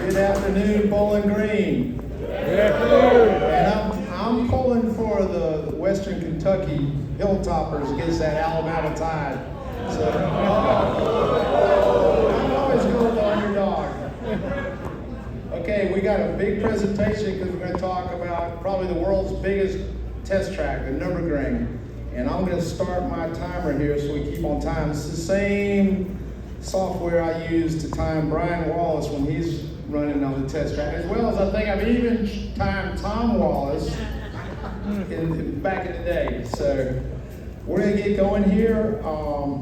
Good afternoon, Bowling Green. Good afternoon. And I'm pulling for the Western Kentucky Hilltoppers against that Alabama Tide. So I'm always going with the underdog. Okay, we got a big presentation because we're going to talk about probably the world's biggest test track, the Nurburgring. And I'm going to start my timer here so we keep on time. It's the same software I use to time Brian Wallace when he's running on the test track, as well as I think I've even timed Tom Wallace back in the day. So we're going to get going here.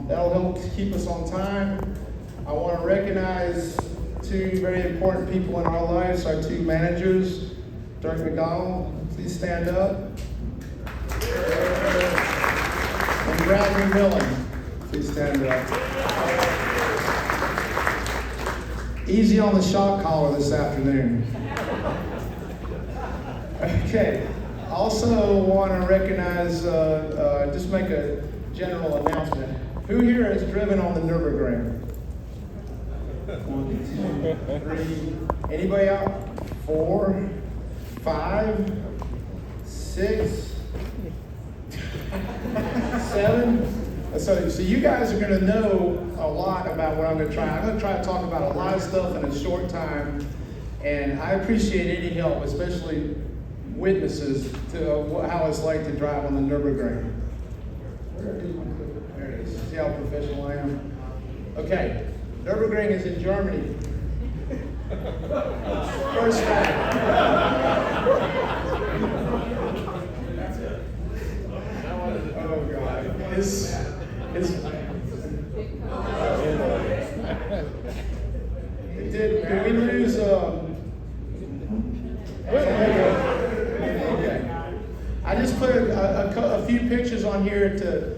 That'll help keep us on time. I want to recognize two very important people in our lives, our two managers. Dirk McDonald, please stand up. And Bradley Millen, please stand up. Easy on the shock collar this afternoon. Okay. Also want to recognize, just make a general announcement. Who here has driven on the Nurburgring? 1, 2, 3. Anybody out? 4, 5, 6, 7. So you guys are going to know a lot about what I'm going to try. I'm going to try to talk about a lot of stuff in a short time, and I appreciate any help, especially witnesses to how it's like to drive on the Nurburgring. There it is. See how professional I am? Okay, Nurburgring is in Germany. First fact. Oh God. Did we lose? Okay. I just put a few pictures on here to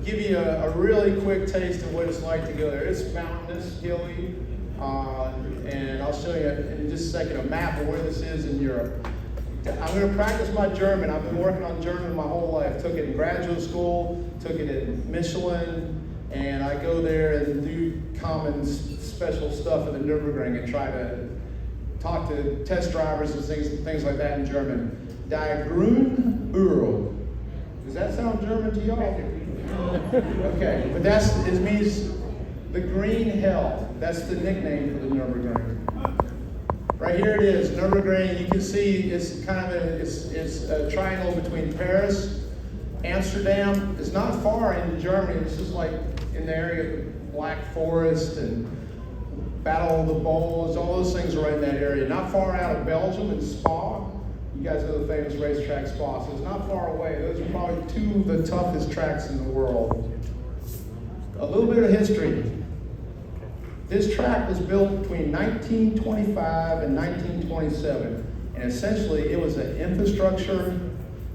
give you a really quick taste of what it's like to go there. It's mountainous, hilly, and I'll show you in just a second a map of where this is in Europe. I'm going to practice my German. I've been working on German my whole life. Took it in graduate school, took it at Michelin, and I go there and do common special stuff at the Nürburgring and try to talk to test drivers and things like that in German. Die Grüne Uhr. Does that sound German to y'all? Okay, but it means the green hell. That's the nickname for the Nürburgring. Right here it is, Nurburgring. You can see it's kind of it's a triangle between Paris, Amsterdam. It's not far into Germany. It's just like in the area of Black Forest and Battle of the Bulge. All those things are right in that area. Not far out of Belgium and Spa. You guys know the famous racetrack Spa, so it's not far away. Those are probably two of the toughest tracks in the world. A little bit of history. This track was built between 1925 and 1927, and essentially it was an infrastructure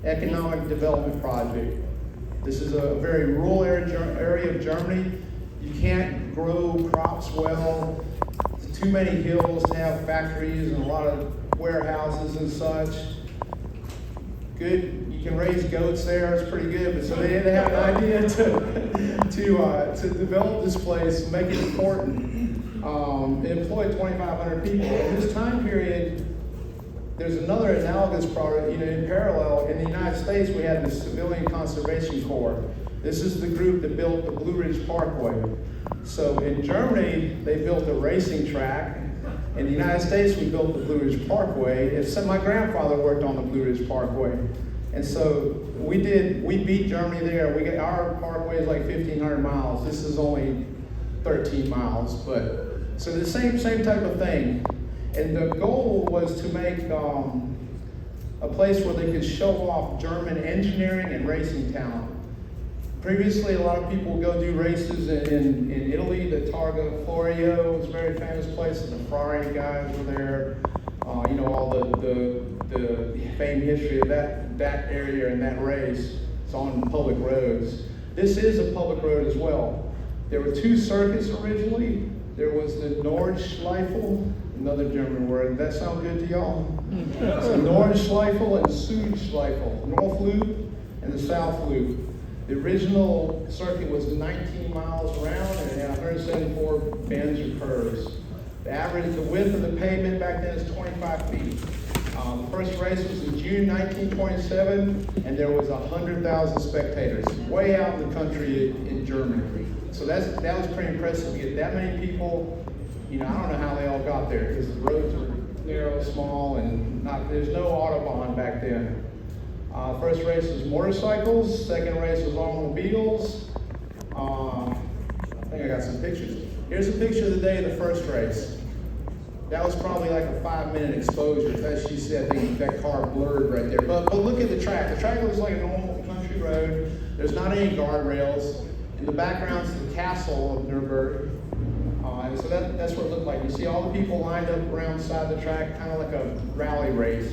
economic development project. This is a very rural area of Germany. You can't grow crops well. There's too many hills to have factories and a lot of warehouses and such. Good, you can raise goats there, it's pretty good, but so they had an idea to develop this place and make it important. It employed 2,500 people. In this time period, there's another analogous product, in parallel. In the United States, we had the Civilian Conservation Corps. This is the group that built the Blue Ridge Parkway. So in Germany, they built a racing track. In the United States, we built the Blue Ridge Parkway. My grandfather worked on the Blue Ridge Parkway. And so we beat Germany there. Our parkway is like 1,500 miles. This is only 13 miles, so the same type of thing. And the goal was to make a place where they could show off German engineering and racing talent. Previously, a lot of people would go do races in Italy. The Targa Florio was a very famous place, and the Ferrari guys were there. All the famed history of that area and that race. It's on public roads. This is a public road as well. There were two circuits originally. There was the Nordschleife, another German word. Does that sound good to y'all? So Nordschleife and Südschleife, North Loop and the South Loop. The original circuit was 19 miles around and it had 174 bends or curves. The width of the pavement back then is 25 feet. The first race was in June 1927, and there was 100,000 spectators, way out in the country in Germany. So that was pretty impressive to get that many people. I don't know how they all got there, because the roads are narrow, small, and there's no Autobahn back then. First race was motorcycles, second race was automobiles. I think I got some pictures. Here's a picture of the day of the first race. That was probably like a 5-minute exposure. As she said, that car blurred right there. But look at the track. The track looks like a normal country road. There's not any guardrails. In the background is the castle of Nurburgring. And so that's what it looked like. You see all the people lined up around the side of the track, kind of like a rally race.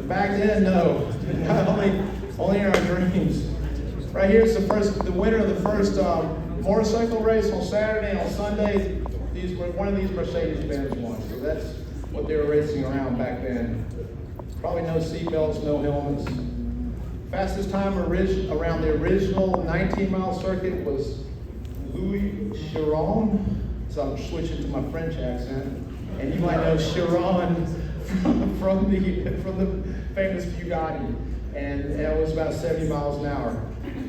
Back then, no. Only in our dreams. Right here's the winner of the first motorcycle race on Saturday, and on Sunday, one of these Mercedes-Benz won. So that's what they were racing around back then. Probably no seatbelts, no helmets. Fastest time around the original 19-mile circuit was Louis Chiron. So I'm switching to my French accent. And you might know Chiron from the famous Bugatti. And it was about 70 miles an hour.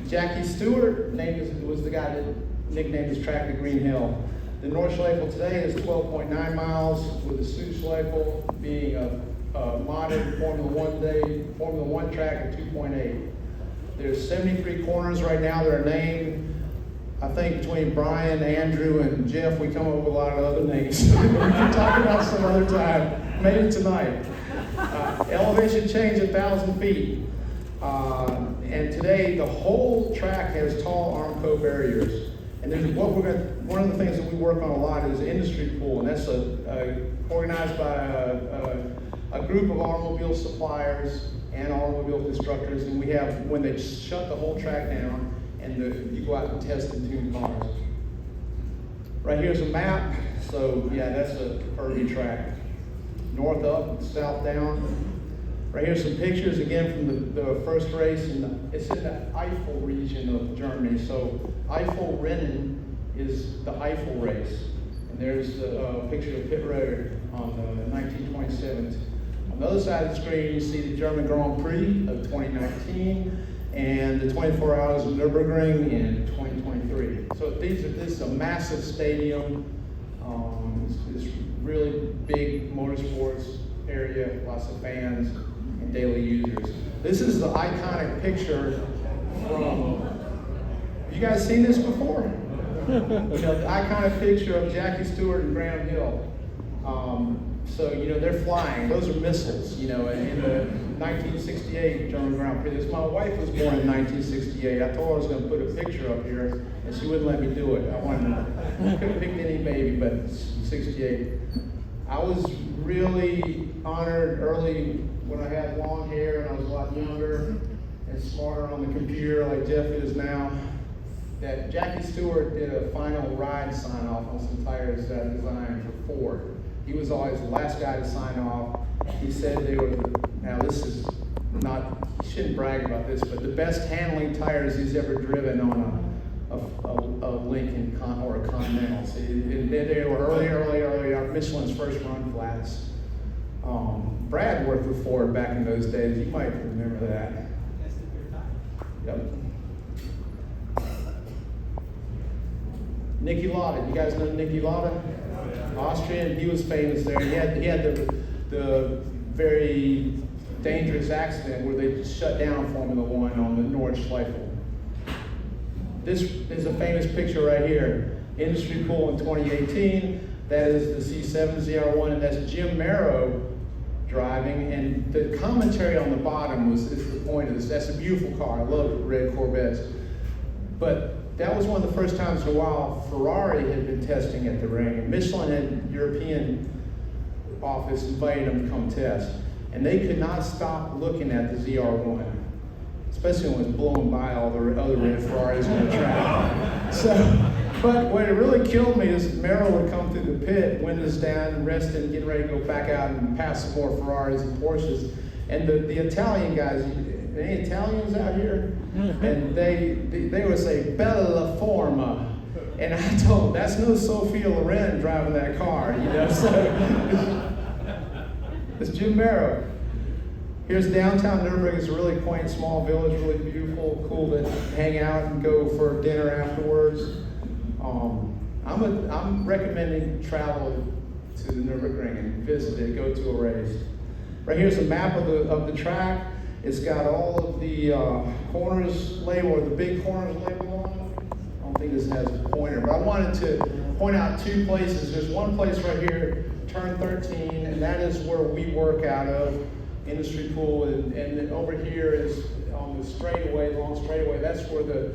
Jackie Stewart was the guy that nicknamed his track the Green Hill. The Nordschleife today is 12.9 miles, with the Südschleife being a modern Formula One track at 2.8. There's 73 corners right now that are named. I think between Brian, Andrew, and Jeff, we come up with a lot of other names. We can talk about some other time, maybe tonight. Elevation change 1,000 feet. And today, the whole track has tall Armco barriers. And one of the things that we work on a lot is industry pool, and that's organized by a group of automobile suppliers and automobile constructors. And we have, when they shut the whole track down, and you go out and test and tune cars. Right here's a map. So yeah, that's a curvy track. North up, south down. Right here's some pictures again from the first race, and it's in the Eifel region of Germany. So Eifel Rennen is the Eifel race, and there's a picture of pit road on the 1927. On the other side of the screen, you see the German Grand Prix of 2019 and the 24 Hours of Nurburgring in 2023. So this is a massive stadium. It's really big motorsports area, lots of fans and daily users. This is the iconic picture from, have you guys seen this before? The iconic picture of Jackie Stewart and Graham Hill. So, they're flying. Those are missiles, in the 1968 German Grand Prix. My wife was born in 1968. I told her I was going to put a picture up here, and she wouldn't let me do it. I could have picked any baby, but 68. I was really honored early when I had long hair and I was a lot younger and smarter on the computer like Jeff is now, that Jackie Stewart did a final ride sign-off on some tires designed for Ford. He was always the last guy to sign off. He said they were, now this is not, you shouldn't brag about this, but the best handling tires he's ever driven on a Lincoln or a Continental. So they were early, Michelin's first run flats. Brad worked with Ford back in those days. You might remember that. Yep. Niki Lauda. You guys know Niki Lauda? Austrian. He was famous there. He had the very dangerous accident where they shut down Formula One on the Nordschleife. This is a famous picture right here. Industry pool in 2018. That is the C7 ZR1, and that's Jim Merrow driving. And the commentary on the bottom is the point of this. That's a beautiful car. I love red Corvettes. But that was one of the first times in a while Ferrari had been testing at the ring. And Michelin had European office invited them to come test. And they could not stop looking at the ZR1, especially when it was blowing by all the other red Ferraris on the track. But what it really killed me is Merrill would come through the pit, windows down, resting, getting ready to go back out and pass some more Ferraris and Porsches. And the Italian guys, any Italians out here? And they would say, bella forma. And I told him, that's no Sophia Loren driving that car, you know, so. It's Jim Barrow. Here's downtown Nurburgring. It's a really quaint, small village, really beautiful, cool to hang out and go for dinner afterwards. I'm recommending travel to the Nurburgring and visit it, go to a race. Right here's a map of the track. It's got all of the corners labeled, or the big corners labeled on it. I don't think this has a pointer, but I wanted to point out two places. There's one place right here, turn 13, and that is where we work out of, industry pool, and then over here is on the straightaway, long straightaway. That's where the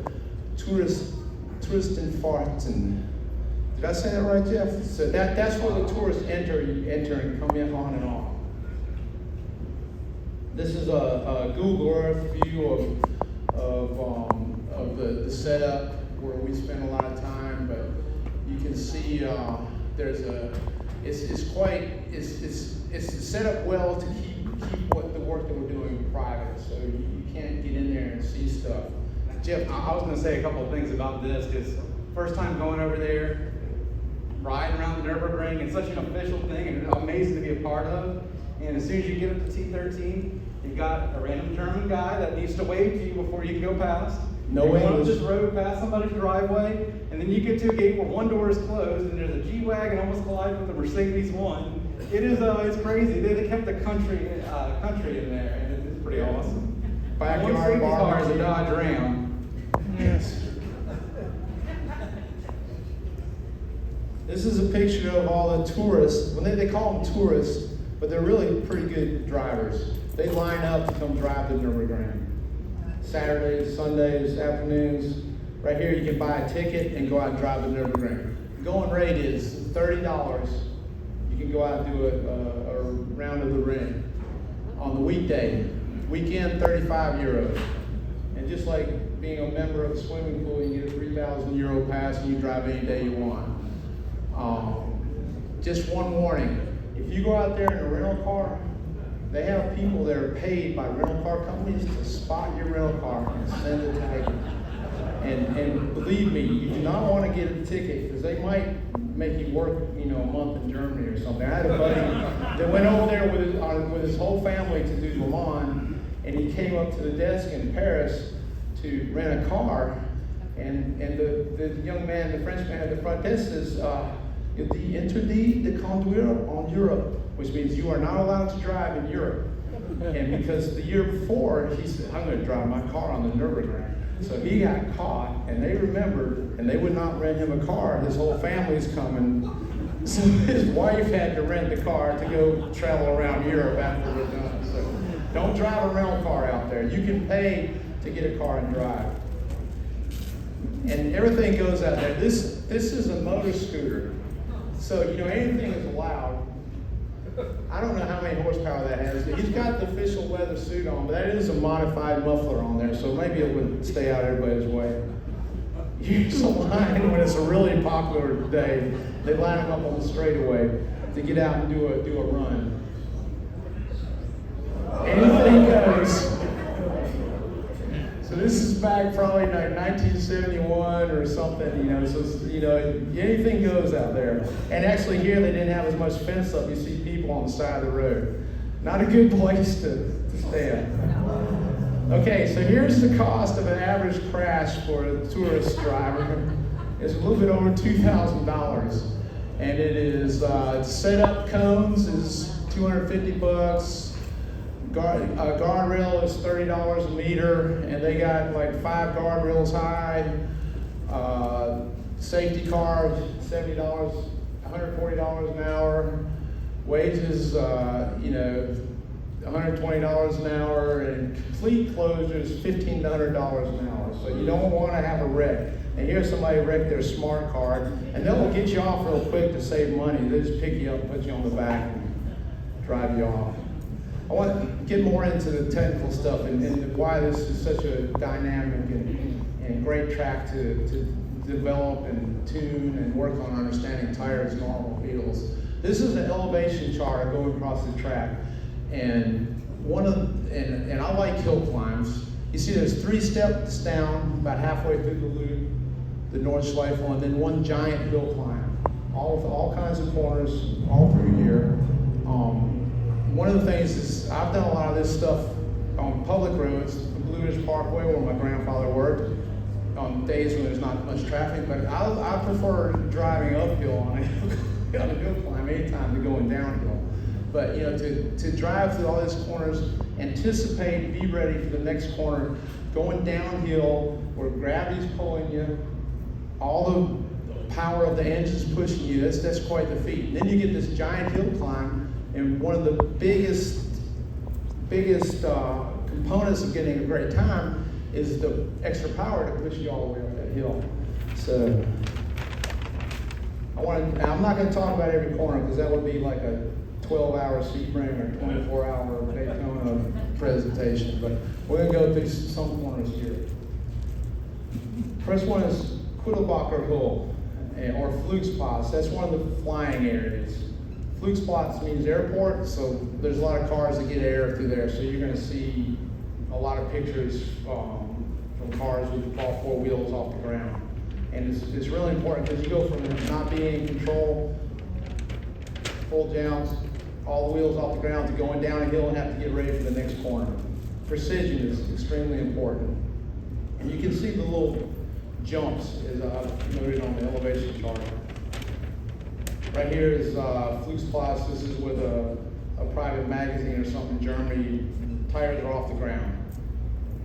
Touristenfahrten. Did I say that right, Jeff? So that's where the tourists enter and come in on and off. This is a Google Earth view of the setup where we spend a lot of time, but you can see it's set up well to keep what the work that we're doing private, so you can't get in there and see stuff. Jeff, I was going to say a couple of things about this, because first time going over there, riding around the Nurburgring, it's such an official thing and amazing to be a part of. And as soon as you get up to T13, you've got a random German guy that needs to wave to you before you can go past. No You're going up English. this road past somebody's driveway, and then you get to a gate where one door is closed, and there's a G-Wagon almost collides with a Mercedes 1. It's crazy. They kept the country in there, and it's pretty awesome. Backyard One safety car is a barbecue. Dodge Ram. Yes. This is a picture of all the tourists. Well, they call them tourists, but they're really pretty good drivers. They line up to come drive the Nurburgring. Saturdays, Sundays, afternoons. Right here you can buy a ticket and go out and drive the Nurburgring. The going rate is $30. You can go out and do a round of the ring. On the weekday, weekend, €35. And just like being a member of a swimming pool, you get a €3,000 pass and you drive any day you want. Just one warning, if you go out there in a rental car, they have people that are paid by rental car companies to spot your rental car and send it tag you. And believe me, you do not want to get a ticket because they might make you work, a month in Germany or something. I had a buddy that went over there with his whole family to do Le Mans, and he came up to the desk in Paris to rent a car, and the young man, the French man at the front desk says, the interdit de conduire en Europe, which means you are not allowed to drive in Europe. And because the year before, he said, I'm going to drive my car on the Nurburgring. So he got caught, and they remembered, and they would not rent him a car. His whole family's coming. So his wife had to rent the car to go travel around Europe after we're done. So don't drive a rental car out there. You can pay to get a car and drive. And everything goes out there. This is a motor scooter. So, anything is allowed. I don't know how many horsepower that has. He's got the official leather suit on, but that is a modified muffler on there, so maybe it wouldn't stay out everybody's way. Here's a line when it's a really popular day. They line them up on the straightaway to get out and do a run. Anything goes. So this is back probably like 1971 or something, anything goes out there. And actually here they didn't have as much fence up. You see people on the side of the road. Not a good place to stand. Okay, so here's the cost of an average crash for a tourist driver. It's a little bit over $2,000. And it is, set up cones is $250. Guardrail is $30 a meter, and they got like 5 guardrails high. Safety car, $70, $140 an hour. Wages, $120 an hour, and complete closures, $1,500 an hour. So you don't want to have a wreck. And here's somebody wrecked their smart card, and they'll get you off real quick to save money. They just pick you up, put you on the back, and drive you off. I want to get more into the technical stuff and why this is such a dynamic and great track to develop and tune and work on understanding tires and automobiles. This is an elevation chart going across the track, and and I like hill climbs. You see, there's 3 steps down about halfway through the loop. the Nordschleife, and then one giant hill climb. All kinds of corners, all through here. One of the things is I've done a lot of this stuff on public roads, the Blue Ridge Parkway where my grandfather worked, on days when there's not much traffic, but I prefer driving uphill on a hill climb anytime to going downhill. But you know, to drive through all these corners, anticipate, be ready for the next corner, going downhill where gravity's pulling you, all the power of the engine's pushing you, that's quite the feat. And then you get this giant hill climb, and one of the biggest components of getting a great time is the extra power to push you all the way up that hill. So I'm not going to talk about every corner because that would be like a 12-hour Sebring or 24-hour Daytona presentation, but we're going to go through some corners here. First one is Quiddelbacher Hull, or Flugplatz. That's one of the flying areas. Flugplatz means airport, so there's a lot of cars that get air through there, so you're going to see a lot of pictures from cars with all four wheels off the ground. And it's really important because you go from not being in control, full downs, all the wheels off the ground, to going down a hill and have to get ready for the next corner. Precision is extremely important. And you can see the little jumps as I've noted on the elevation chart. Right here is Flugplatz. This is with a private magazine or something in Germany. Tires are off the ground.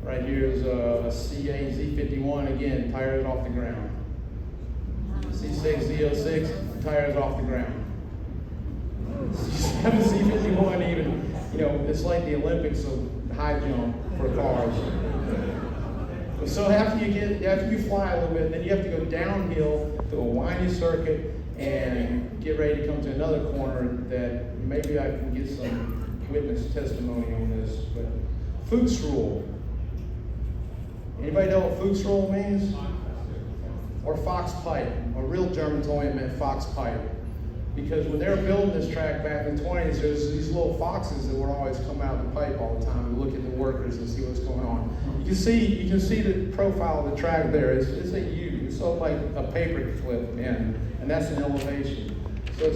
Right here is a CA Z51, again, tires off the ground. C6 Z06, tires off the ground. C7 Z51 even, you know, it's like the Olympics of high jump for cars. So after you fly a little bit, then you have to go downhill to a windy circuit and get ready to come to another corner that maybe I can get some witness testimony on this. But Fuchsrule. Anybody know what Fuchsrule means? Or Fox Pipe. A real German told me it meant Fox Pipe. Because when they were building this track back in the 20s, there's these little foxes that would always come out of the pipe all the time and look at the workers and see what's going on. You can see the profile of the track there. It's a U. It's sort of like a paper clip, and that's an elevation. So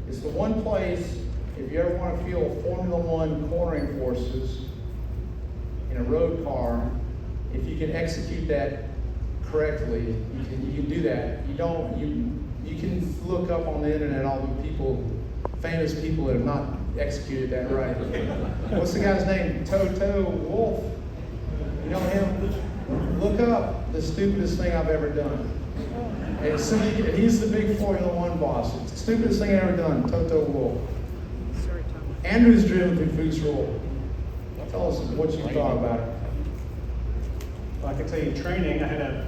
it's the one place, if you ever want to feel Formula One cornering forces in a road car, if you can execute that correctly, you can do that. You can look up on the internet all the famous people that have not executed that right. What's the guy's name? Toto Wolff. You know him? Look up the stupidest thing I've ever done. And so he's the big Formula One boss. It's the stupidest thing I've ever done, Toto Wolff. Andrew's driven through Fuchsrule. Tell us what you thought about it. Well, I can tell you, training, I had a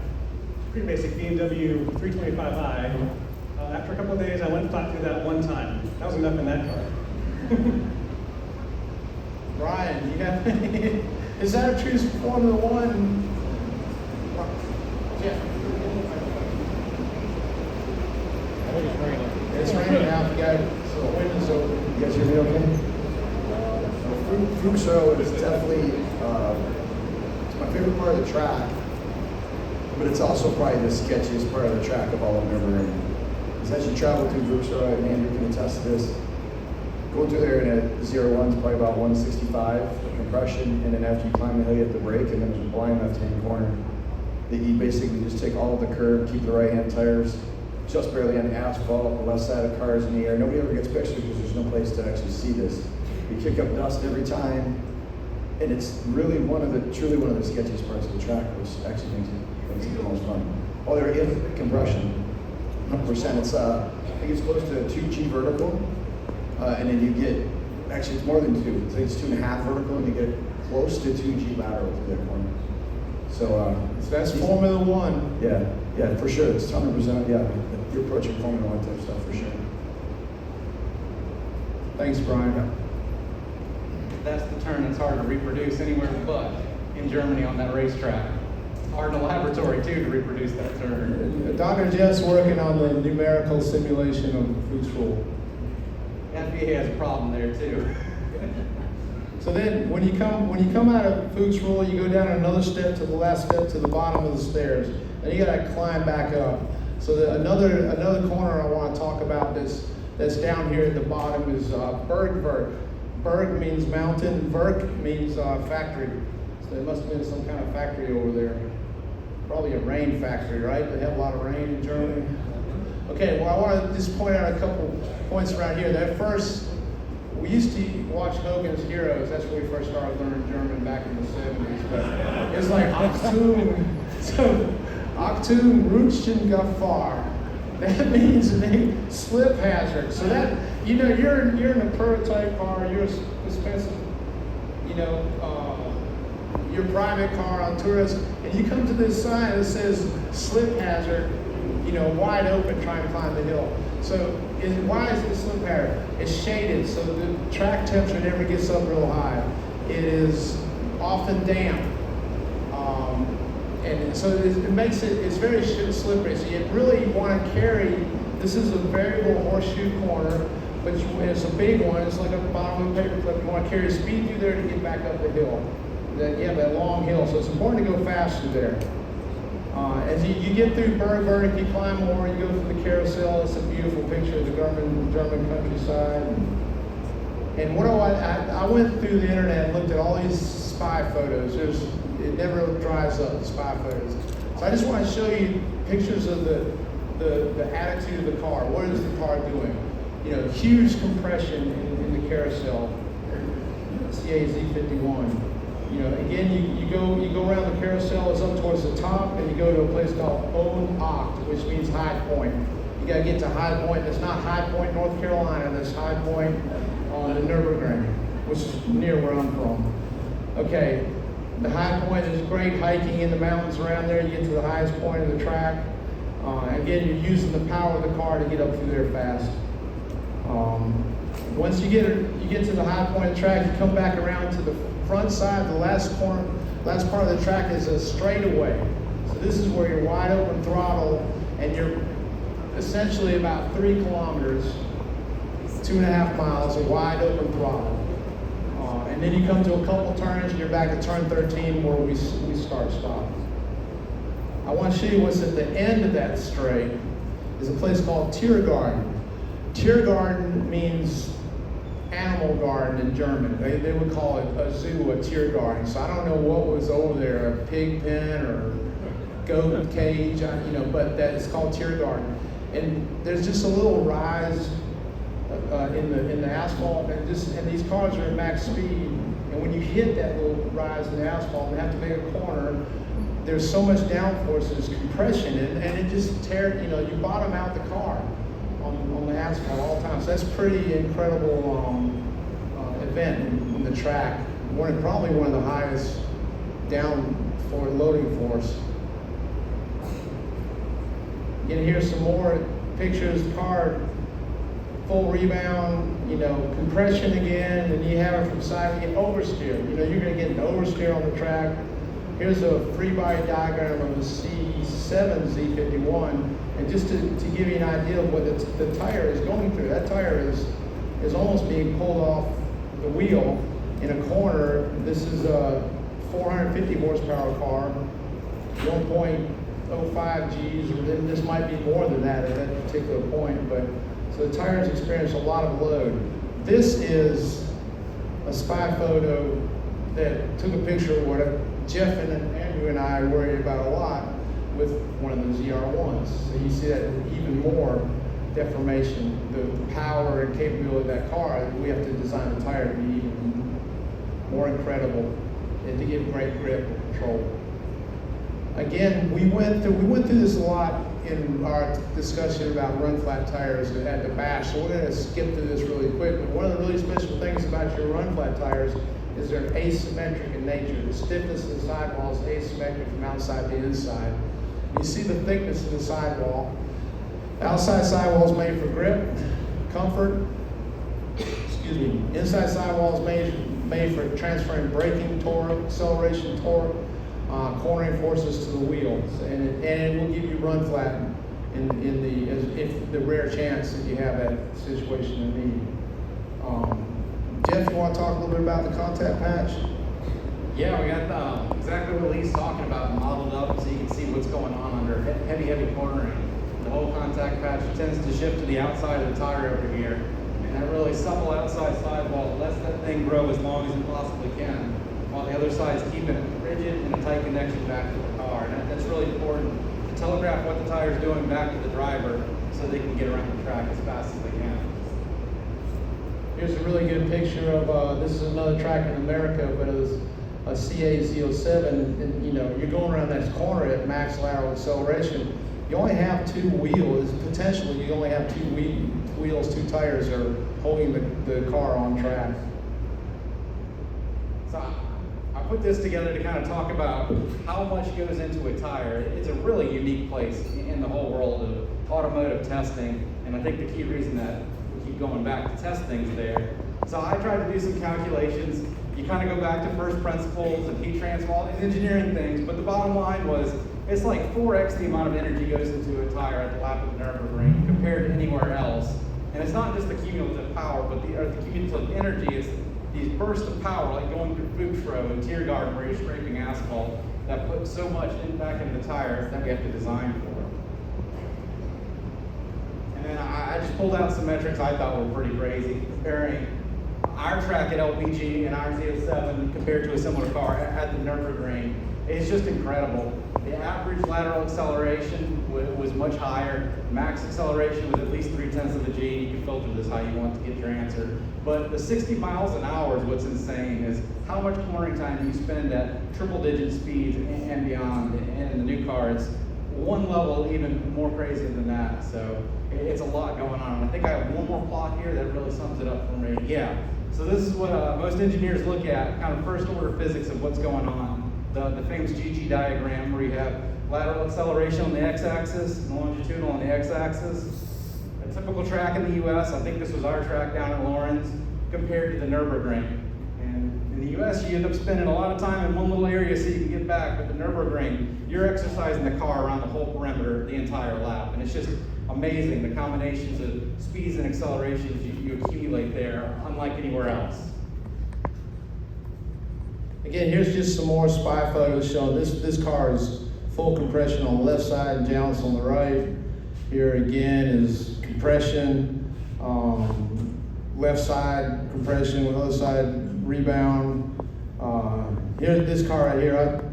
pretty basic BMW 325i. After a couple of days, I went flat through that one time. That was enough in that car. Brian, you have is that a true Formula One? Yeah. I think it's raining. It's raining now. So the wind is over. You guys hear me okay? Fuchsrule is definitely it's my favorite part of the track, but it's also probably the sketchiest part of the track of all of Nurburgring. Because as you travel through Fuchsrule, and Andrew can attest to this, going through there in a 0-1 is probably about 165 of compression, and then after you climb the hill, you have to brake, and then there's a blind left-hand corner that you basically just take all of the curb, keep the right-hand tires just barely on the asphalt, the left side of the car is in the air. Nobody ever gets pictures because there's no place to actually see this. You kick up dust every time, and it's really truly one of the sketchiest parts of the track, which actually makes it the most fun. Oh, there is compression, 100%. It's I think it's close to 2G vertical, and then you get actually it's more than 2. I think it's 2.5 vertical, and you get close to 2G lateral to that corner. So that's Formula One. Yeah, for sure. It's 100%. Yeah, you're approaching Formula One type stuff for sure. Thanks, Brian. That's the turn that's hard to reproduce anywhere but in Germany on that racetrack. Hard in the laboratory too to reproduce that turn. Dr. Jeff's working on the numerical simulation of Fuchsrule. FBA has a problem there too. So then, when you come out of Fuchsrule, you go down another step to the last step to the bottom of the stairs. And and you gotta climb back up. So another corner I want to talk about that's down here at the bottom is Bergwerk. Berg means mountain, Werk means factory. So there must have been some kind of factory over there. Probably a rain factory, right? They have a lot of rain in Germany. Okay, well, I want to just point out a couple points around here. That first, we used to watch Hogan's Heroes. That's when we first started learning German back in the 70s. But it's like Achtung, so Achtung, Rutschen Gefahr. That means slip hazard. So that, you're in a prototype car, you're expensive, your private car on tourist, and you come to this sign that says slip hazard, wide open trying to climb the hill. So why is it slip hazard? It's shaded, so the track temperature never gets up real high. It is often damp. And so it makes it's very slippery. So you really want to carry, this is a variable horseshoe corner, but it's a big one. It's like a bottom of a paper clip. You want to carry speed through there to get back up the hill. You have that long hill, so it's important to go fast through there. As you get through Bergwerk, you climb more, you go through the carousel. It's a beautiful picture of the German countryside. And what I went through the internet and looked at all these spy photos. It never dries up, the spy photos. So I just want to show you pictures of the attitude of the car. What is the car doing? Huge compression in the carousel. CAZ51. Again, you go around the carousel, it's up towards the top, and you go to a place called Hohen Acht, which means High Point. You got to get to High Point. It's not High Point, North Carolina. That's High Point on the Nurburgring, which is near where I'm from. Okay, the High Point is great hiking in the mountains around there. You get to the highest point of the track. Again, you're using the power of the car to get up through there fast. Once you get to the high point of the track, you come back around to the front side. The last part of the track is a straightaway. So this is where you're wide open throttle, and you're essentially about 3 kilometers, 2.5 miles of wide open throttle. And then you come to a couple turns, and you're back at turn 13 where we stop. I want to show you what's at the end of that straight is a place called Tiergarten. Tiergarten means animal garden in German. They would call it a zoo, a Tiergarten. So I don't know what was over there, a pig pen or goat cage, but that is called Tiergarten. And there's just a little rise in the asphalt, and these cars are at max speed. And when you hit that little rise in the asphalt and have to make a corner, there's so much downforce, there's compression, and it just tears. You bottom out the car on the asphalt all the time. So that's pretty incredible event in the track. Probably one of the highest down for loading force. Again, here's some more pictures. The car, full rebound, compression again, and you have it from side, you get oversteer. You're going to get an oversteer on the track. Here's a free body diagram of the C7 Z51, and just to give you an idea of what the tire is going through. That tire is almost being pulled off the wheel in a corner. This is a 450 horsepower car, 1.05 Gs, or this might be more than that at that particular point, but so the tires experience a lot of load. This is a spy photo that took a picture of what Jeff and Andrew and I worry about a lot with one of the ZR1s. So you see that even more deformation, the power and capability of that car. We have to design the tire to be even more incredible and to give great grip and control. Again, we went through this a lot in our discussion about run flat tires at the bash. So we're going to skip through this really quick. But one of the really special things about your run flat tires is they're asymmetric in nature. The stiffness of the sidewall is asymmetric from outside to inside. You see the thickness of the sidewall. The outside sidewall is made for grip, comfort. Inside sidewall is made for transferring braking torque, acceleration torque, cornering forces to the wheels, and it will give you run flat if the rare chance that you have that situation in need. Jeff, you want to talk a little bit about the contact patch? Yeah, we got exactly what Lee's talking about modeled up so you can see what's going on under heavy cornering. The whole contact patch tends to shift to the outside of the tire over here. And that really supple outside sidewall lets that thing grow as long as it possibly can, while the other side's keeping it rigid and a tight connection back to the car. And that's really important to telegraph what the tire's doing back to the driver so they can get around the track as fast as they can. Here's a really good picture of, this is another track in America, but it was a CA07, and you know, you're going around that corner at max lateral acceleration. You only have two wheels, potentially you only have two wheels, two tires are holding the car on track. So I put this together to kind of talk about how much goes into a tire. It's a really unique place in the whole world of automotive testing, and I think the key reason that we keep going back to test things there. So I tried to do some calculations. You kind of go back to first principles and heat transfer, all these engineering things, but the bottom line was it's like 4x the amount of energy goes into a tire at the lap of the Nurburgring compared to anywhere else. And it's not just the cumulative power, but the cumulative energy. It's these bursts of power, like going through Fuchsrow and Tiergarten where you're scraping asphalt, that put so much back into the tires that we have to design for. And then I just pulled out some metrics I thought were pretty crazy, comparing our track at LPG and our Z07 compared to a similar car at the Nurburgring. It's just incredible. The average lateral acceleration was much higher. Max acceleration was at least 0.3 of a G. You can filter this how you want to get your answer. But the 60 miles an hour is what's insane, is how much cornering time you spend at triple-digit speeds and beyond. And in the new car, it's one level even more crazy than that. So it's a lot going on. And I think I have one more plot here that really sums it up for me. Yeah. So this is what most engineers look at, kind of first-order physics of what's going on. The famous GG diagram where you have lateral acceleration on the x-axis and longitudinal on the x-axis. A typical track in the US, I think this was our track down in Lawrence, compared to the Nurburgring. And in the US, you end up spending a lot of time in one little area so you can get back, but the Nurburgring, you're exercising the car around the whole perimeter, the entire lap. And it's just amazing, the combinations of speeds and accelerations you accumulate there, unlike anywhere else. Again, here's just some more spy photos showing this car is full compression on the left side and Jallis on the right. Here again is compression, left side compression with other side rebound. Here's this car right here.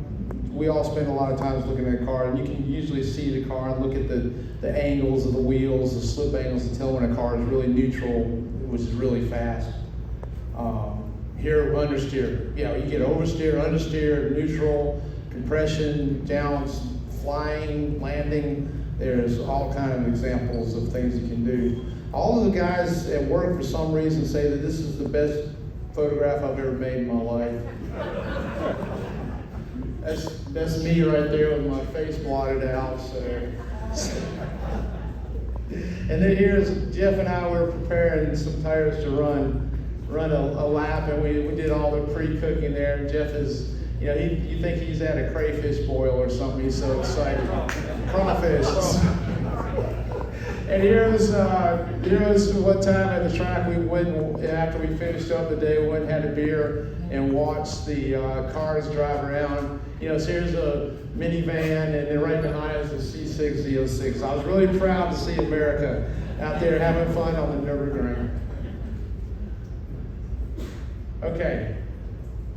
We all spend a lot of times looking at a car, and you can usually see the car and look at the angles of the wheels, the slip angles, to tell when a car is really neutral, which is really fast. Here, understeer. Yeah, you get oversteer, understeer, neutral, compression, downs, flying, landing. There's all kinds of examples of things you can do. All of the guys at work, for some reason, say that this is the best photograph I've ever made in my life. That's me right there with my face blotted out. So. And then here's Jeff and I were preparing some tires to run a lap, and we did all the pre-cooking there. Jeff is, you know, you think he's at a crayfish boil or something. He's so excited. Crawfish. And here's what time at the track we went, after we finished up the day, we went and had a beer and watched the cars drive around. You know, so here's a minivan, and then right behind us is C6 Z06. I was really proud to see America out there having fun on the Nurburgring. Okay,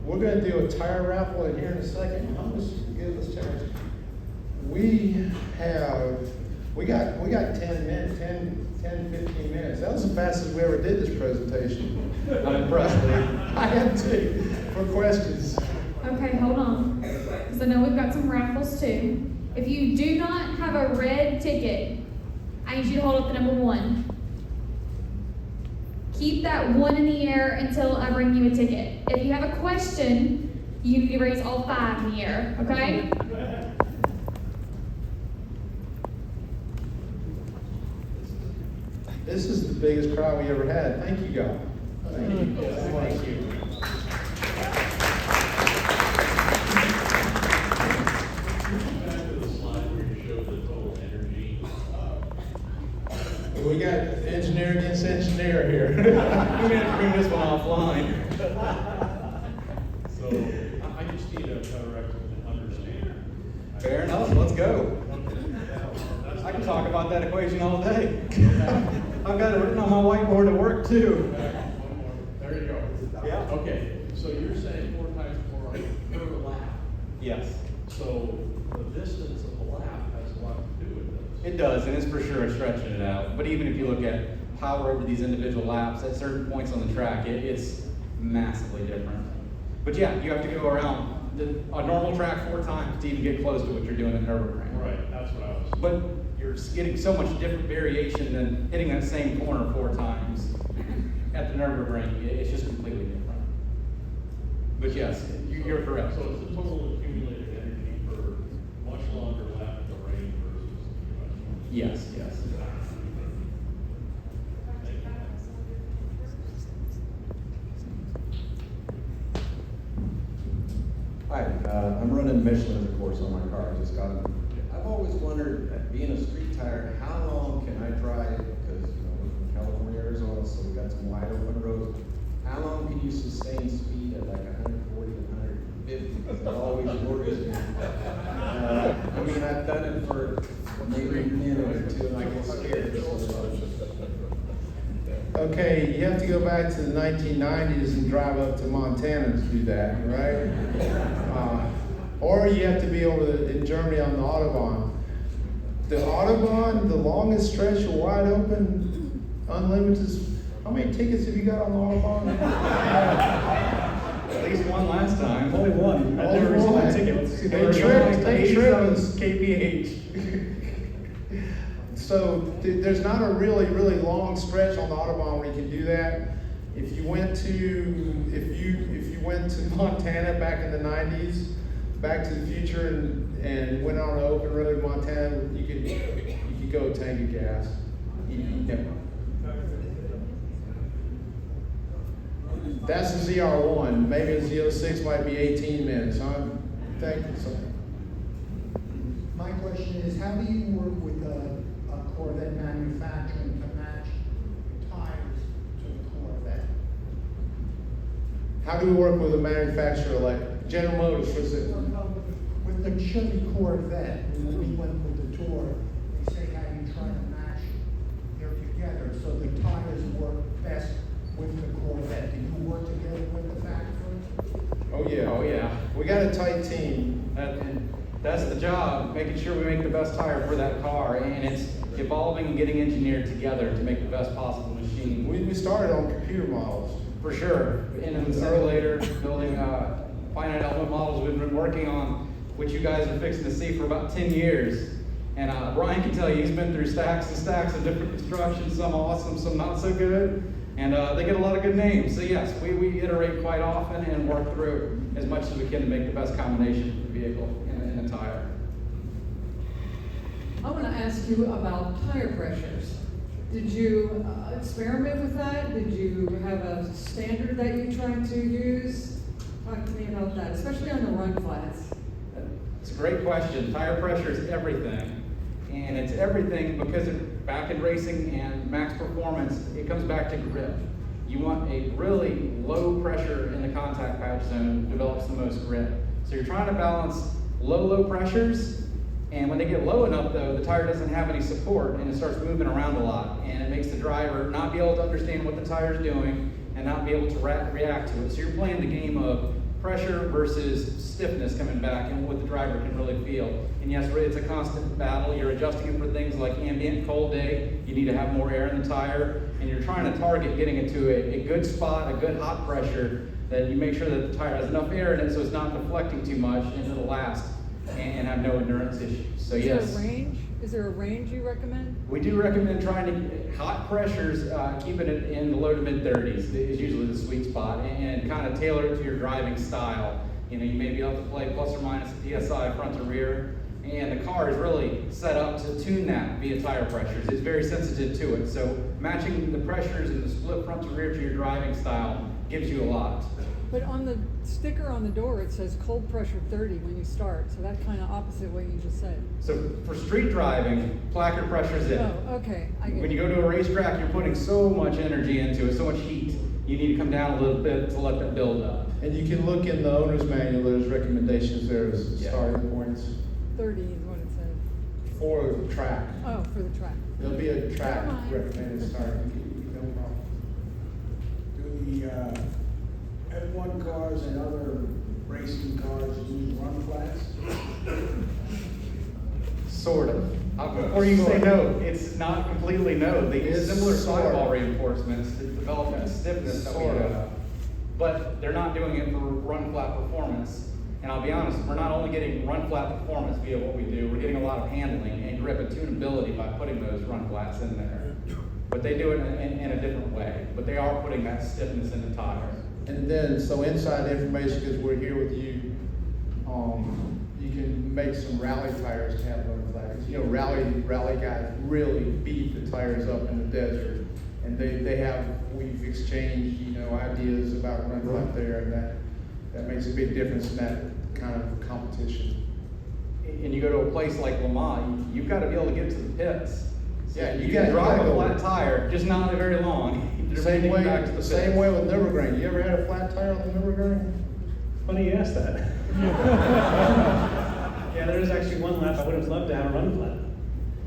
we're going to do a tire raffle in here in a second. I'm just give this chance. We got 10 minutes, 15 minutes. That was the fastest we ever did this presentation. I'm impressed, Lee. I am too, for questions. Okay, hold on. Because I know we've got some raffles too. If you do not have a red ticket, I need you to hold up the number 1. Keep that 1 in the air until I bring you a ticket. If you have a question, you need to raise all 5 in the air, okay? This is the biggest crowd we ever had. Thank you, God. Thank you. Thank you. We got engineer against engineer here. We may have to bring this one offline. So I just Fair enough, let's go. I can talk about that equation all day. I've got it written on my whiteboard at work too. There you go. Yeah. Okay, so you're saying 4 times more per lap. Yes, So the distance of the lap has a lot to do with this. it does, and it's for sure stretching it out. But even if you look at power over these individual laps at certain points on the track, it's massively different. But yeah, you have to go around a normal track 4 times to even get close to what you're doing at Nurburgring. Right, that's what I was. But you're getting so much different variation than hitting that same corner 4 times at the Nurburgring. It's just completely different. But yes, you're correct. So it's the total accumulated energy for much longer lap at the range versus much longer. Yes, yes. Hi, I'm running Michelin, of course, on my car. I just got them. I've always wondered, being a street tire, how long can I drive? Because, we're from California, Arizona, so we got some wide open roads. How long can you sustain speed at like 140 to 150? Because it always worries me. I mean, I've done it for maybe a minute or two, and I get scared. Okay, you have to go back to the 1990s and drive up to Montana to do that, right? Or you have to be in Germany on the Autobahn. The Autobahn, the longest stretch of wide open, unlimited. How many tickets have you got on the Autobahn? At least one last time. Only one. I've Only never received one. my tickets. They tripped us. KPH. So there's not a really, really long stretch on the Autobahn where you can do that. If you went to Montana back in the 90s, Back to the Future, and went on an open road in Montana, you could go tank of gas. That's the ZR1. Maybe the Z06 might be 18 minutes. Huh? Thank you. My question is, how do you work with a Corvette manufacturing to match tires to the Corvette? How do we work with a manufacturer like General Motors, for example? With the Chevy Corvette, when we went with the tour, they say how you try to match them together so the tires work best with the Corvette. Do you work together with the factory? Oh yeah. We got a tight team. That's the job, making sure we make the best tire for that car, and it's evolving and getting engineered together to make the best possible machine. We started on computer models. For sure, in the simulator, building finite element models we've been working on, which you guys are fixing to see for about 10 years. And Brian can tell you, he's been through stacks and stacks of different constructions, some awesome, some not so good. And they get a lot of good names. So yes, we iterate quite often and work through as much as we can to make the best combination for the vehicle and the tire. I want to ask you about tire pressures. Did you experiment with that? Did you have a standard that you tried to use? Talk to me about that, especially on the run flats. It's a great question. Tire pressure is everything. And it's everything because back in racing and max performance, it comes back to grip. You want a really low pressure in the contact patch zone develops the most grip. So you're trying to balance low pressures, and when they get low enough though, the tire doesn't have any support and it starts moving around a lot, and it makes the driver not be able to understand what the tire's doing and not be able to react to it. So you're playing the game of pressure versus stiffness coming back and what the driver can really feel. And yes, it's a constant battle. You're adjusting it for things like ambient cold day. You need to have more air in the tire, and you're trying to target getting it to a good spot, a good hot pressure, that you make sure that the tire has enough air in it so it's not deflecting too much and it'll last and have no endurance issues. So yes. Is there a range you recommend? We do recommend trying to get hot pressures, keeping it in the low to mid 30s is usually the sweet spot, and kind of tailor it to your driving style. You may be able to play plus or minus a PSI front to rear, and the car is really set up to tune that via tire pressures. It's very sensitive to it, so matching the pressures and the split front to rear to your driving style gives you a lot. But on the sticker on the door, it says cold pressure 30 when you start, so that's kind of opposite what you just said. So for street driving, placard pressure's it. Oh, okay. I get When you it. go to a racetrack, you're putting so much energy into it, so much heat. You need to come down a little bit to let that build up. And you can look in the owner's manual, there's recommendations there as Yeah. starting points. 30 is what it says. For the track. Oh, for the track. There'll be a track Never mind. recommended start. No problem. Do the F1 cars and other racing cars use run flats? Sort of. Before you say no, it's not completely no. They use It's similar sort of. sidewall reinforcements to develop that stiffness that we Sort of. have. But they're not doing it for run flat performance. And I'll be honest, we're not only getting run flat performance via what we do, we're getting a lot of handling and grip and tunability by putting those run flats in there. But they do it in a different way. But they are putting that stiffness in the tire. And then, so inside information, because we're here with you, you can make some rally tires to have run flat. 'Cause, you know, rally guys really beat the tires up in the desert. And we've exchanged, you know, ideas about run flat there, and that makes a big difference in that kind of competition. And you go to a place like Le Mans, you've got to be able to get to the pits. Yeah, you you can gotta drive a go. flat tire, just not very long. You're Same making way, it back to the same pits. way with Nurburgring. You ever had a flat tire on the Nurburgring? Funny you asked that. Yeah, there is actually one lap I would have loved to have a run flat.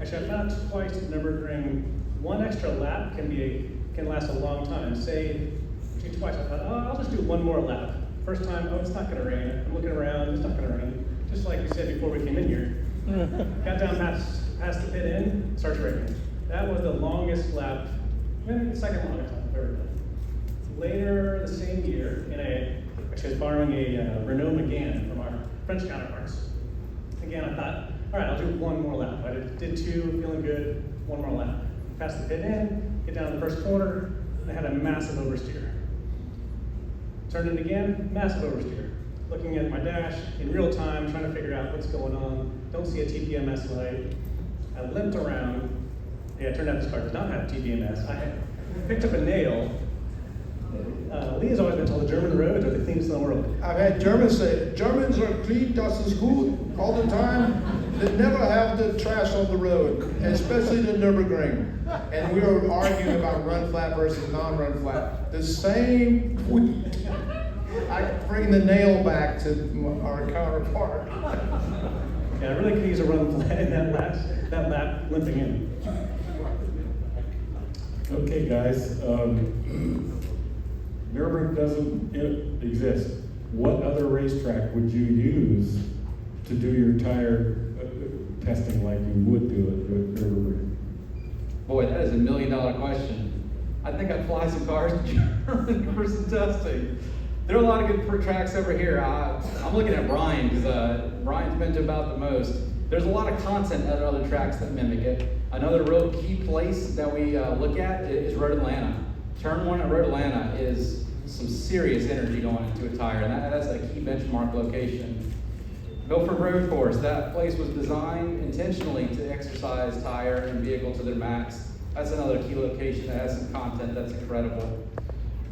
Actually, I've found twice at Nurburgring, one extra lap can last a long time. Say, actually twice, I thought, oh, I'll just do one more lap. First time, oh, it's not gonna rain. I'm looking around, it's not gonna rain. Just like you said before we came in here. Got down past the pit in, starts raining. That was the longest lap, maybe the second longest lap I've ever done. Later the same year, I was borrowing a Renault Megane from our French counterparts. Again, I thought, all right, I'll do one more lap. I did two, feeling good, one more lap. Pass the pit in, get down to the first corner, I had a massive oversteer. Turned it again, massive oversteer. Looking at my dash in real time, trying to figure out what's going on. Don't see a TPMS light. I limped around. Yeah, it turned out this car does not have TPMS. I had picked up a nail. Lee has always been told the German roads are the cleanest in the world. I've had Germans say, Germans are clean, das ist gut, all the time. They never have the trash on the road, especially the Nurburgring. And we were arguing about run flat versus non-run flat. The same week, I bring the nail back to our counterpart. Yeah, I really could use a run flat in that lap limping in. Okay, guys, Nürburgring doesn't exist. What other racetrack would you use to do your tire testing like you would do it with Nürburgring? Boy, that is $1 million question. I think I'd fly some cars to Germany for some testing. There are a lot of good tracks over here. I'm looking at Brian because Brian's been to about the most. There's a lot of content at other tracks that mimic it. Another real key place that we look at is Road Atlanta. Turn 1 at Road Atlanta is some serious energy going into a tire, and that's a key benchmark location. Milford Road Course, that place was designed intentionally to exercise tire and vehicle to their max. That's another key location that has some content that's incredible.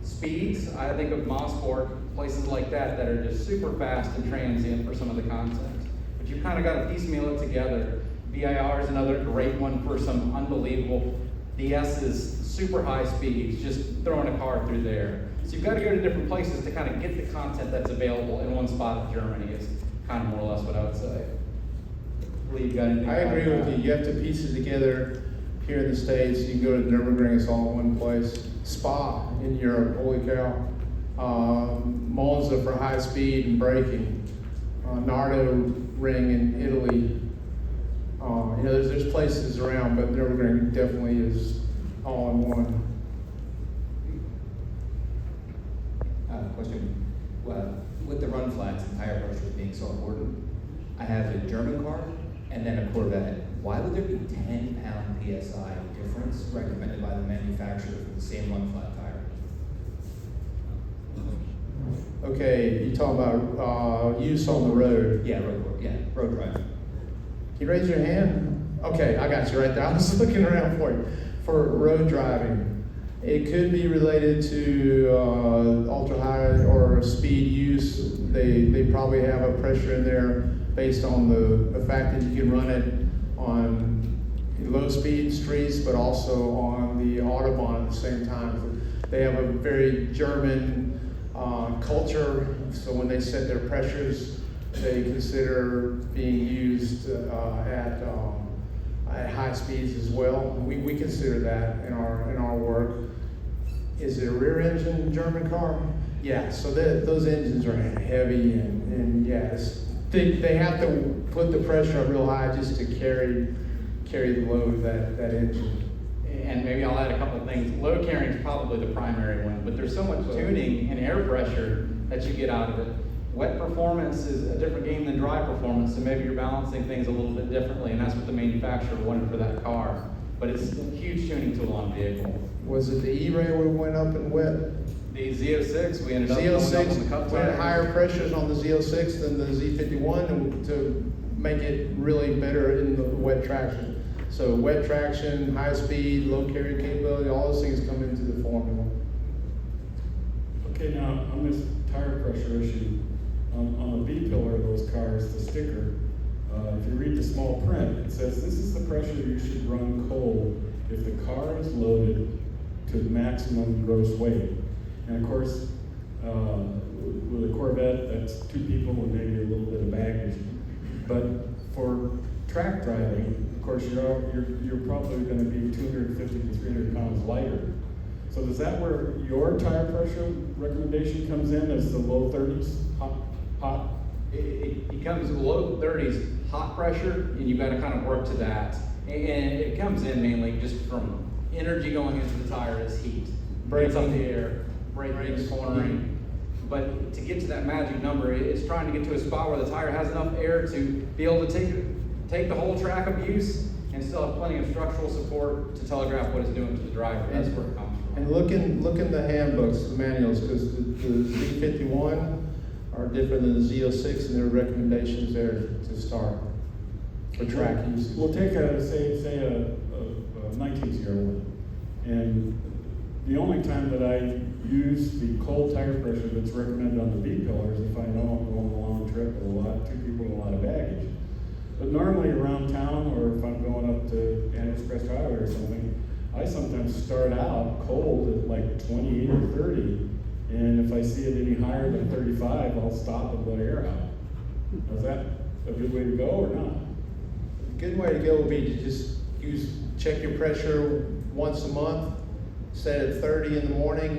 Speeds, I think of Mosport, places like that are just super fast and transient for some of the content. But you've kind of got to piecemeal it together. VIR is another great one for some unbelievable DS is super high speeds, just throwing a car through there. So you've got to go to different places to kind of get the content that's available in one spot in Germany is kind of more or less what I would say. Lee, you got anything? I agree with you. You have to piece it together. Here in the States, you can go to Nurburgring, it's all in one place. Spa in Europe, holy cow. Monza for high speed and braking. Nardo Ring in Italy. You know, there's places around, but Nurburgring definitely is all in one. Question. Well, with the run flats and tire pressures being so important, I have a German car and then a Corvette. Why would there be 10 pound PSI difference recommended by the manufacturer for the same run flat tire? Okay, you talk about use on the road. Yeah, road driving. Can you raise your hand? Okay, I got you right there. I was looking around for you. For road driving, it could be related to ultra high or speed use. They probably have a pressure in there based on the fact that you can run it on low speed streets, but also on the Autobahn at the same time. They have a very German culture, so when they set their pressures, They consider being used at high speeds as well. We consider that in our work. Is it a rear engine German car? Yeah, so those engines are heavy and yes, they have to put the pressure up real high just to carry the load of that engine. And maybe I'll add a couple of things. Load carrying is probably the primary one, but there's so much tuning and air pressure that you get out of it. Wet performance is a different game than dry performance, so maybe you're balancing things a little bit differently, and that's what the manufacturer wanted for that car. But it's a huge tuning tool on a vehicle. Was it the E-Ray we went up in wet? The Z06, we ended up going up on the cup Z06 went tires. higher pressures on the Z06 than the Z51 to make it really better in the wet traction. So wet traction, high speed, low carry capability, all those things come into the formula. Okay, now on this tire pressure issue, on the B pillar of those cars, the sticker, if you read the small print, it says this is the pressure you should run cold if the car is loaded to maximum gross weight. And of course, with a Corvette, that's 2 people and maybe a little bit of baggage. But for track driving, of course, you're probably going to be 250 to 300 pounds lighter. So is that where your tire pressure recommendation comes in, as the low 30s, hot? It comes low 30s hot pressure, and you've got to kind of work to that. And it comes in mainly just from energy going into the tire as heat. Breaks up the air, braking, cornering. But to get to that magic number, it's trying to get to a spot where the tire has enough air to be able to take the whole track of use and still have plenty of structural support to telegraph what it's doing to the driver. That's where it comes from. And look in the handbooks, the manuals, because the Z51 are different than the Z06, and there are recommendations there to start for track use. We'll take say a 19-year-old, and the only time that I use the cold tire pressure that's recommended on the B pillar is if I know I'm going on a long trip with 2 people and a lot of baggage. But normally around town, or if I'm going up to Anderson Crest Highway or something, I sometimes start out cold at like 28 or 30, and if I see it any higher than 35, I'll stop and let air out. Is that a good way to go or not? A good way to go would be to just check your pressure once a month, set it at 30 in the morning,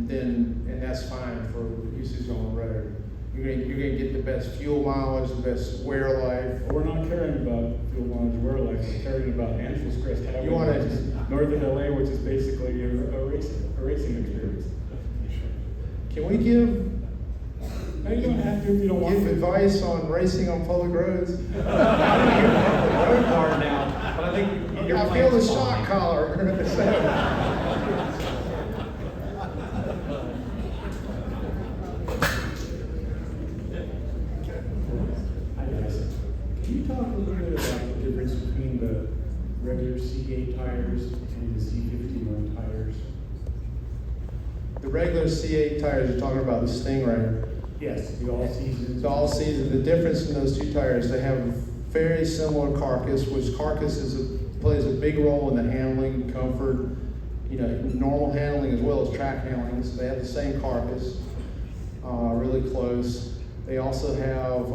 and that's fine for usage on the road. You're gonna get the best fuel mileage, the best wear life. We're not caring about fuel mileage, wear life. We're caring about Anderson Crest Highway, You wanna- which is northern LA, which is basically a racing experience. Can we give No, you don't have to if you don't want give to. advice on racing on public roads? Road car now, but I think you're I feel playing the small. shock collar. Hi guys. Can you talk a little bit about the difference between the regular C8 tires and the C51 tires? The regular C8 tires, you're talking about the Stingray. Yes, the all-season. The all-season, the difference in those 2 tires, they have a very similar carcass, which plays a big role in the handling, comfort, normal handling as well as track handling. So they have the same carcass, really close. They also have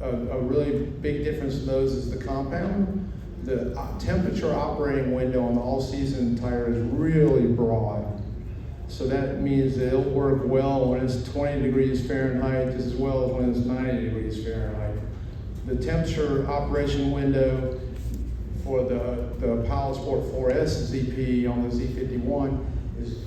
a really big difference in those is the compound. The temperature operating window on the all-season tire is really broad. So that means that it'll work well when it's 20 degrees Fahrenheit as well as when it's 90 degrees Fahrenheit. The temperature operation window for the Pilotsport 4S ZP on the Z51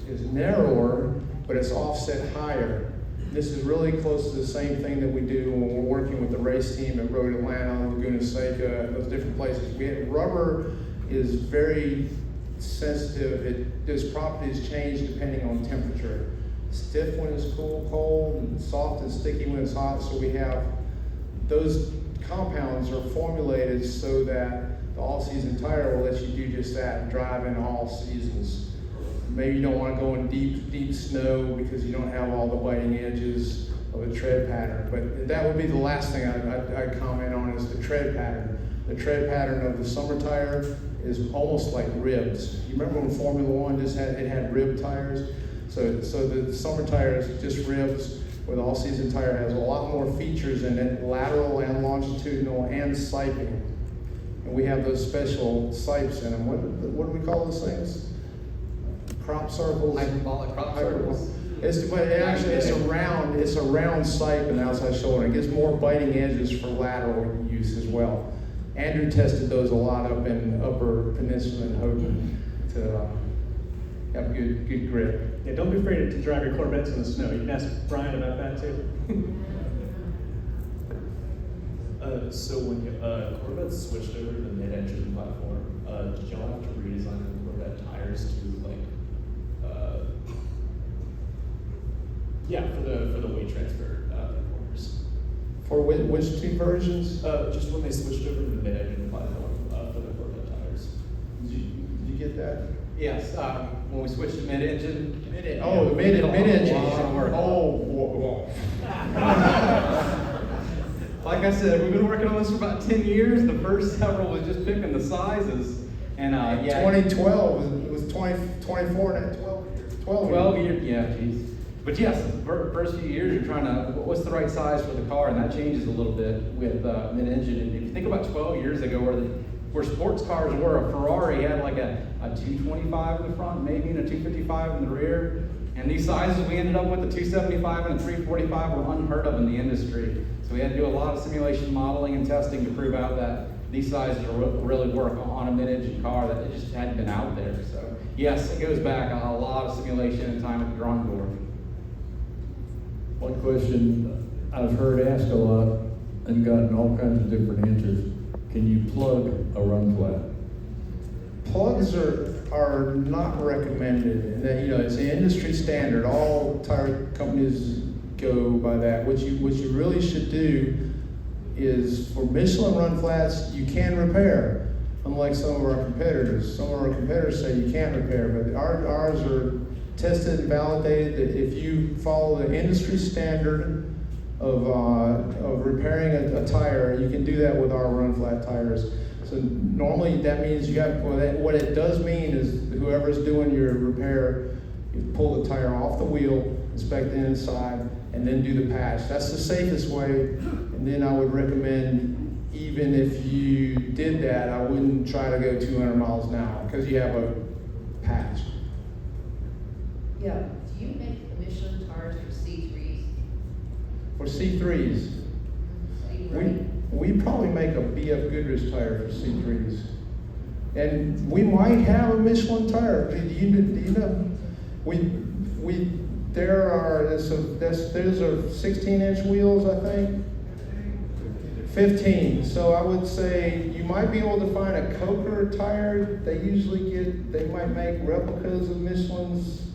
is narrower, but it's offset higher. This is really close to the same thing that we do when we're working with the race team at Road Atlanta, Laguna Seca, those different places. Rubber is very sensitive. Its properties change depending on temperature. Stiff when it's cold, and soft and sticky when it's hot. So we have those compounds are formulated so that the all-season tire will let you do just that, drive in all seasons. Maybe you don't want to go in deep snow because you don't have all the biting edges of a tread pattern. But that would be the last thing I'd comment on is the tread pattern. The tread pattern of the summer tire is almost like ribs. You remember when Formula One had rib tires? So the summer tire is just ribs. where the all-season tire has a lot more features in it, lateral and longitudinal and siping. And we have those special sipes in them. What do we call those things? Crop circles? Hyperbolic crop circles. But it's a round sipe in the outside shoulder. It gives more biting edges for lateral use as well. Andrew tested those a lot up in Upper Peninsula and Houghton to have good grip. Yeah, don't be afraid to drive your Corvettes in the snow. You can ask Brian about that too. So when Corvette switched over to the mid-engine platform, did y'all have to redesign the Corvette tires to for the weight transfer corners? For which two versions? Just when they switched over to the mid-engine platform for the Corvette tires. Did you get that? Yes, when we switched to mid-engine. The mid-engine. Like I said, we've been working on this for about 10 years. The first several was just picking the sizes. And 2012 it was 24 and 12 years, yeah, geez. But yes, the first few years you're trying to, what's the right size for the car? And that changes a little bit with mid-engine. And if you think about 12 years ago where sports cars were, a Ferrari had like a 225 in the front, maybe, and a 255 in the rear. And these sizes we ended up with, a 275 and a 345, were unheard of in the industry. So we had to do a lot of simulation modeling and testing to prove out that these sizes really work on a mid-engine car, that it just hadn't been out there. So yes, it goes back a lot of simulation and time at the drawing board. One question I've heard asked a lot and gotten all kinds of different answers. Can you plug a run flat? Plugs are not recommended, and that, it's an industry standard. All tire companies go by that. What you really should do is, for Michelin run flats, you can repair, unlike some of our competitors. Some of our competitors say you can't repair, but ours are tested and validated that if you follow the industry standard of repairing a tire, you can do that with our run flat tires. So normally that means what it does mean is whoever's doing your repair, you pull the tire off the wheel, inspect the inside, and then do the patch. That's the safest way. And then I would recommend, even if you did that, I wouldn't try to go 200 miles an hour because you have a patch. Yeah, do you make the Michelin tires for C3s? For C3s, we probably make a BF Goodrich tire for C3s. And we might have a Michelin tire. Do you know, those are 16-inch wheels, I think. 15. So I would say you might be able to find a Coker tire. They might make replicas of Michelin's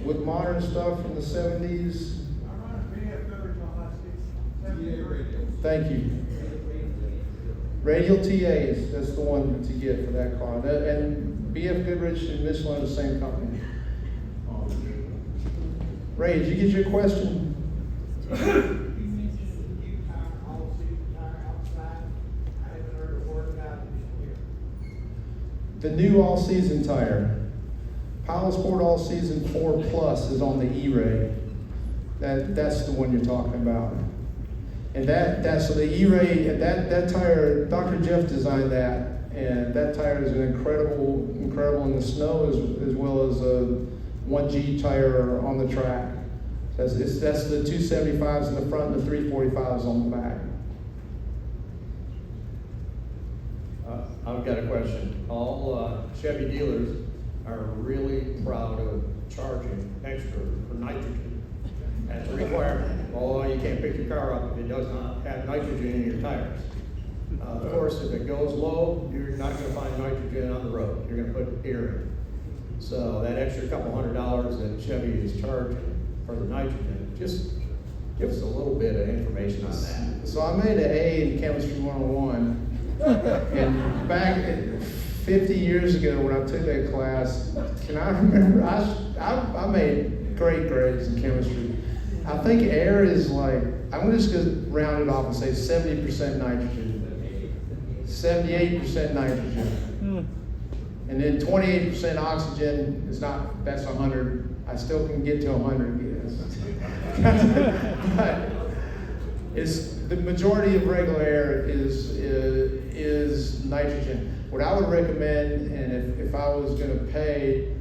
with modern stuff from the 70s. Thank you. Radial TAs, that's the one to get for that car. And BF Goodrich and Michelin are the same company. Ray, did you get your question? The new all-season tire. Pilot Sport All-Season 4 Plus is on the E-Ray. That's the one you're talking about. And so the E-Ray, that tire, Dr. Jeff designed that, and that tire is incredible in the snow as well as a 1G tire on the track. That's the 275s in the front and the 345s on the back. I've got a question. All Chevy dealers are really proud of charging extra for nitrogen. That's a requirement. Oh, you can't pick your car up if it does not have nitrogen in your tires. Of course, if it goes low, you're not going to find nitrogen on the road. You're going to put air in. So that extra couple $100 that Chevy is charging for the nitrogen, just give us a little bit of information on that. So I made an A in Chemistry 101. And back 50 years ago when I took that class, can I remember, I made great grades in chemistry. I think air is like, I'm just going to round it off and say 70% nitrogen, 78% nitrogen, and then 28% oxygen is not, that's 100. I still can get to 100, but it's the majority of regular air is nitrogen. What I would recommend, and if I was going to pay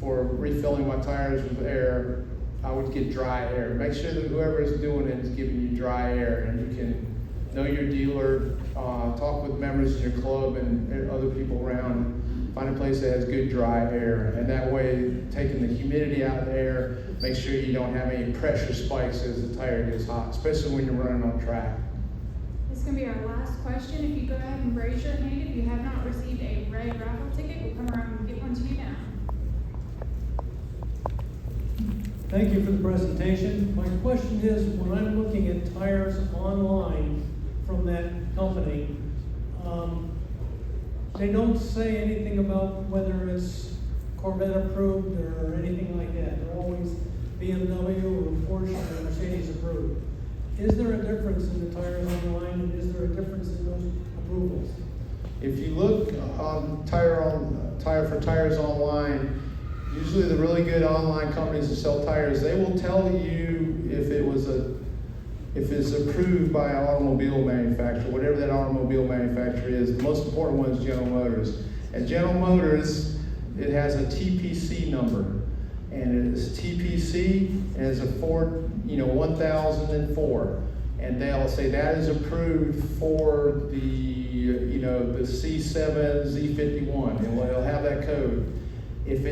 for refilling my tires with air, I would get dry air. Make sure that whoever is doing it is giving you dry air, and you can know your dealer, talk with members in your club and other people around. Find a place that has good dry air, and that way, taking the humidity out of the air, make sure you don't have any pressure spikes as the tire gets hot, especially when you're running on track. This is going to be our last question. If you go ahead and raise your hand if you have not received a red raffle ticket, we'll come around and get one to you now. Thank you for the presentation. My question is, when I'm looking at tires online from that company, they don't say anything about whether it's Corvette approved or anything like that. They're always BMW or Porsche or Mercedes approved. Is there a difference in the tires online, and is there a difference in those approvals? If you look on Tire for Tires online, usually the really good online companies that sell tires, they will tell you if it's approved by an automobile manufacturer, whatever that automobile manufacturer is. The most important one is General Motors. At General Motors, it has a TPC number, and it's TPC, and it's a 1004, and they'll say that is approved for the the C7, Z51, and they'll have that code. If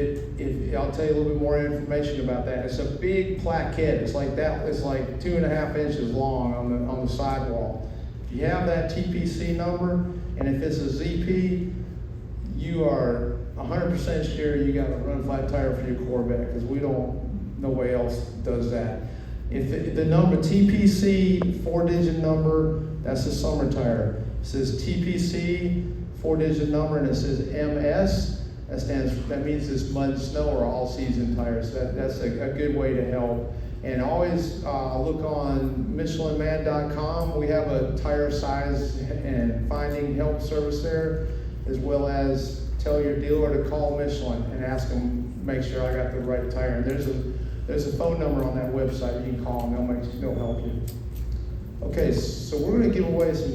I'll tell you a little bit more information about that. It's a big plaquette. It's like that. It's like 2.5 inches long on the sidewall. If you have that TPC number, and if it's a ZP, you are 100% sure you got a run flat tire for your Corvette, because nobody else does that. If the number TPC 4-digit number, that's a summer tire. It says TPC 4-digit number, and it says MS. That means it's mud, snow, or all-season tires. That's a good way to help. And always look on MichelinMan.com. We have a tire size and finding help service there, as well as tell your dealer to call Michelin and ask them, make sure I got the right tire. And there's a phone number on that website. You can call them. They'll help you. Okay, so we're going to give away some